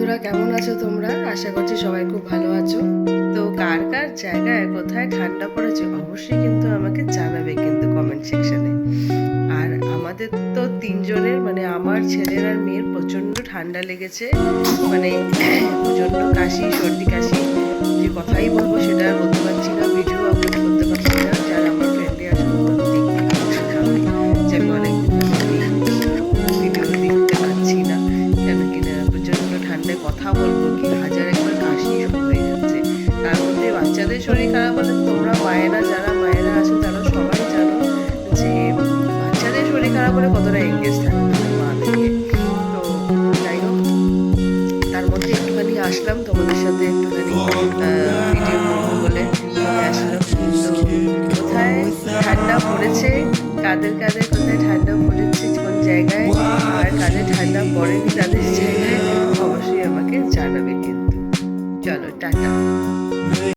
বন্ধুরা, কেমন আছো তোমরা? আশা করছি সবাই খুব ভালো আছো। তো কার কার জায়গায় কোথায় ঠান্ডা পড়েছে অবশ্যই কিন্তু আমাকে জানাবে কিন্তু কমেন্ট সেকশনে। আর আমাদের তো তিনজনের মানে আমার ছেলের আর মেয়ের প্রচণ্ড ঠান্ডা লেগেছে, মানে প্রচণ্ড কাশি, সর্দি কাশি, যে কথাই বলবো সেটা আর বলতে পারছি না, ভিডিও আপলোড করতে পারছি না। যারা আমার ফ্রেন্ডে আসলে দেখতে অসুবিধা হয় যে আমি অনেকদিন ভিডিও দেখতে পাচ্ছি না, কেন কিনা প্রচণ্ড ঠান্ডায় কথা বলবো কি হাজার একবার কাশি শুরু হয়ে যাচ্ছে। তার মধ্যে বাচ্চাদের শরীর খারাপ হলে তোমরা মায়েরা, যারা মায়েরা আছো তারা সবাই জানো যে বাচ্চাদের শরীর খারাপ হলে কতটা এঙ্গেজ থাকতে হয় মাদেরকে। তো যাই হোক, তার মধ্যে একটুখানি আসলাম তোমাদের সাথে একটুখানি ভিডিও করবো বলে আসলাম। তো কোথায় ঠান্ডা পড়েছে, কাদের কাদের কোথায় ঠান্ডা পড়েছে, কোন জায়গায়, আর কাদের ঠান্ডা পড়েনি তাদের জায়গায় অবশ্যই আমাকে জানাবে কিন্তু। চলো টাটা।